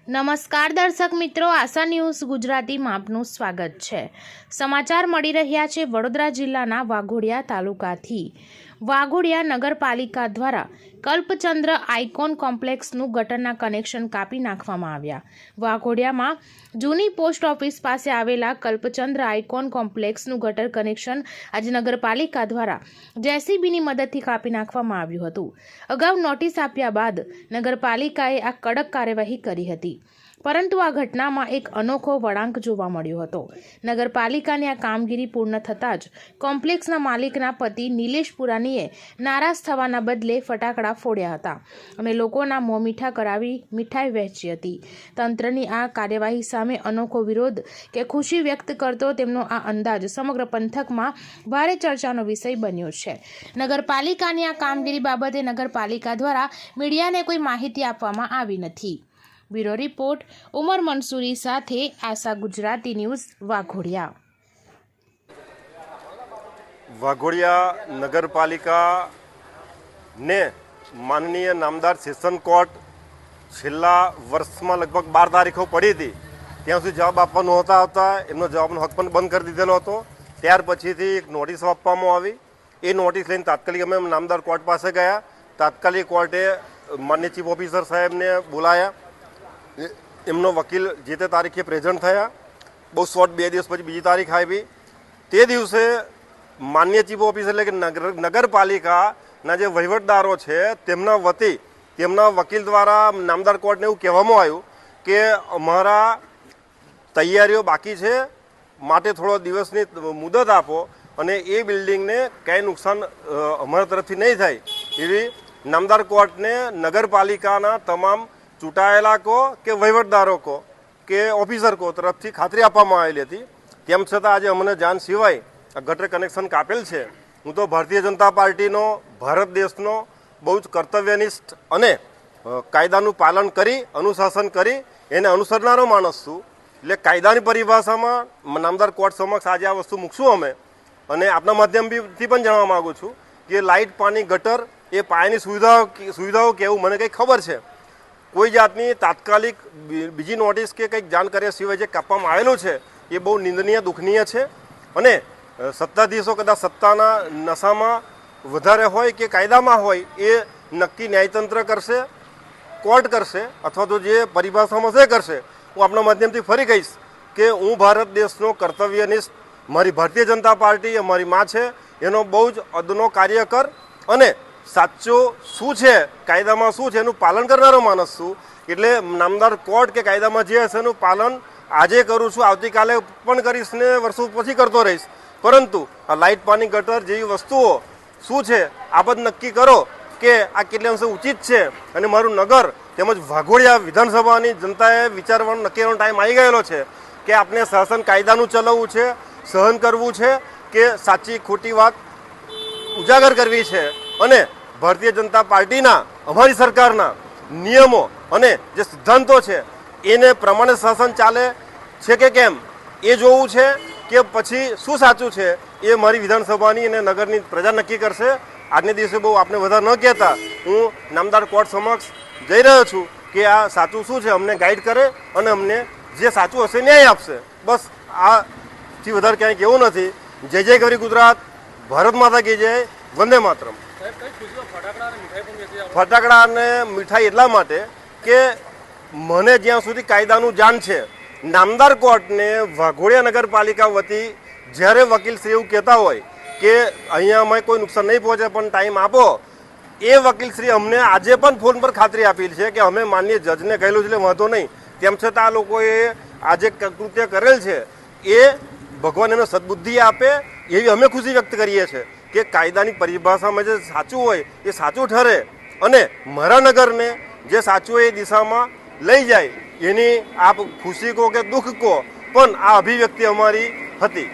નમસ્કાર દર્શક મિત્રો, આશા ન્યૂઝ ગુજરાતીમાં આપનું સ્વાગત છે। સમાચાર મળી રહ્યા છે વડોદરા જિલ્લાના વાઘોડિયા તાલુકાથી। વાઘોડિયા નગરપાલિકા દ્વારા કલ્પચંદ્ર આઇકોન કોમ્પ્લેક્સનું ગટરના કનેક્શન કાપી નાખવામાં આવ્યા। વાઘોડિયામાં જૂની પોસ્ટ ઓફિસ પાસે આવેલા કલ્પચંદ્ર આઇકોન કોમ્પ્લેક્સનું ગટર કનેક્શન આજે નગરપાલિકા દ્વારા જેસીબીની મદદથી કાપી નાખવામાં આવ્યું હતું। અગાઉ નોટિસ આપ્યા બાદ નગરપાલિકાએ આ કડક કાર્યવાહી કરી હતી, પરંતુ આ ઘટનામાં એક અનોખો વળાંક જોવા મળ્યો હતો। નગરપાલિકાની આ કામગીરી પૂર્ણ થતાં જ કોમ્પ્લેક્સના માલિકના પતિ નિલેશ પુરાણીએ નારાજ થવાના બદલે ફટાકડા ફોડ્યા હતા અને લોકોના મોં મીઠા કરાવી મીઠાઈ વહેંચી હતી। તંત્રની આ કાર્યવાહી સામે અનોખો વિરોધ કે ખુશી વ્યક્ત કરતો તેમનો આ અંદાજ સમગ્ર પંથકમાં ભારે ચર્ચાનો વિષય બન્યો છે। નગરપાલિકાની આ કામગીરી બાબતે નગરપાલિકા દ્વારા મીડિયાને કોઈ માહિતી આપવામાં આવી નથી। બ્યુરો રિપોર્ટ ઉમર મંસૂરી સાથે આશા ગુજરાતી ન્યૂઝ વાઘોડિયા। વાઘોડિયા નગરપાલિકાને માનનીય નામદાર સેશન કોર્ટ છેલ્લા વર્ષમાં લગભગ 12 તારીખો પડી હતી, ત્યાં સુધી જવાબ આપવા નહોતા આવતા, એમનો જવાબનો હક પણ બંધ કરી દીધેલો હતો। ત્યાર પછીથી એક નોટિસ આપવામાં આવી। એ નોટિસ લઈને તાત્કાલિક અમે નામદાર કોર્ટ પાસે ગયા। તાત્કાલિક કોર્ટે માન્ય ચીફ ઓફિસર સાહેબને બોલાયા, એમનો વકીલ જે તે તારીખે પ્રેઝન્ટ થયા। બહુ શોર્ટ 2 દિવસ પછી બીજી તારીખ આવી। તે દિવસે માન્ય ચીફ ઓફિસર એટલે કે નગરપાલિકાના જે વહીવટદારો છે તેમના વતી તેમના વકીલ દ્વારા નામદાર કોર્ટને એવું કહેવામાં આવ્યું કે અમારા તૈયારીઓ બાકી છે, માટે થોડો દિવસની મુદત આપો અને એ બિલ્ડિંગને કાંઈ નુકસાન અમારા તરફથી નહીં થાય એવી નામદાર કોર્ટને નગરપાલિકાના તમામ ચૂંટાયેલા કો કે વહીવટદારો કો કે ઓફિસર કો તરફથી ખાતરી આપવામાં આવેલી હતી। તેમ છતાં આજે અમને જાણ સિવાય આ ગટર કનેક્શન કાપેલ છે। હું તો ભારતીય જનતા પાર્ટીનો, ભારત દેશનો બહુ જ કર્તવ્યનિષ્ઠ અને કાયદાનું પાલન કરી અનુશાસન કરી એને અનુસરનારો માણસ છું। એટલે કાયદાની પરિભાષામાં નામદાર કોર્ટ સમક્ષ આજે આ વસ્તુ મૂકશું અમે। અને આપના માધ્યમથી પણ જાણવા માગું છું કે લાઇટ, પાણી, ગટર એ પાયાની સુવિધાઓ કેવું મને કંઈ ખબર છે। કોઈ જાતની તાત્કાલિક બીજી નોટિસ કે કંઈક જાણ કર્યા સિવાય જે કાપવામાં આવેલું છે એ બહુ નિંદનીય, દુઃખનીય છે। અને સત્તાધીશો કદાચ સત્તાના નશામાં વધારે હોય કે કાયદામાં હોય એ નક્કી ન્યાયતંત્ર કરશે, કોર્ટ કરશે, અથવા તો જે પરિભાષામાં છે કરશે। હું આપણા માધ્યમથી ફરી કહીશ કે હું ભારત દેશનો કર્તવ્યનિષ્ઠ, મારી ભારતીય જનતા પાર્ટી અમારી માં છે, એનો બહુ જ અદનો કાર્યકર અને સાચું શું છે, કાયદામાં શું છે એનું પાલન કરનારો માણસ છું। એટલે નામદાર કોર્ટ કે કાયદામાં જે હશે એનું પાલન આજે કરું છું, આવતીકાલે પણ કરીશ ને વર્ષો પછી કરતો રહીશ। પરંતુ આ લાઇટ, પાણી, ગટર જેવી વસ્તુઓ શું છે આપ જ નક્કી કરો કે આ કેટલે અંશે ઉચિત છે। અને મારું નગર તેમજ વાઘોડિયા વિધાનસભાની જનતાએ વિચારવાનો નક્કી કરવાનો ટાઈમ આવી ગયેલો છે કે આપણે શાસન કાયદાનું ચલાવવું છે, સહન કરવું છે કે સાચી ખોટી વાત ઉજાગર કરવી છે। અને ભારતીય જનતા પાર્ટીના, અમારી સરકારના નિયમો અને જે સિદ્ધાંતો છે એને પ્રમાણે શાસન ચાલે છે કે કેમ એ જોવું છે કે પછી શું સાચું છે એ મારી વિધાનસભાની અને નગરની પ્રજા નક્કી કરશે। આજને દિવસે બહુ આપણે વધારે ન કહેતા હું નામદાર કોર્ટ સમક્ષ જઈ રહ્યો છું કે આ સાચું શું છે અમને ગાઈડ કરે અને અમને જે સાચું હશે ન્યાય આપશે। બસ આથી વધારે ક્યાંય કેવું નથી। જય જય ગરી ગુજરાત, ભારત માતા કી જય, વંદે માતરમ। ફટાકડા અને મીઠાઈ એટલા માટે કે મને જ્યાં સુધી કાયદાનું જાણ છે, નામદાર કોર્ટને વાઘોડિયા નગરપાલિકા વતી જ્યારે વકીલશ્રી એવું કહેતા હોય કે અહીંયા અમે કોઈ નુકસાન નહીં પહોંચે પણ ટાઈમ આપો, એ વકીલશ્રી અમને આજે પણ ફોન પર ખાતરી આપેલી છે કે અમે માનનીય જજને કહેલું છે એટલે વાંધો નહીં। તેમ છતાં આ લોકોએ આજે કૃત્ય કરેલ છે એ ભગવાન એનો સદબુદ્ધિ આપે એવી અમે ખુશી વ્યક્ત કરીએ છીએ કે કાયદાની પરિભાષામાં જે સાચું હોય એ સાચું ઠરે અને મારા નગરને જે સાચું એ દિશામાં લઈ જાય, એની આપ ખુશી કહો કે દુઃખ કહો પણ આ અભિવ્યક્તિ અમારી હતી।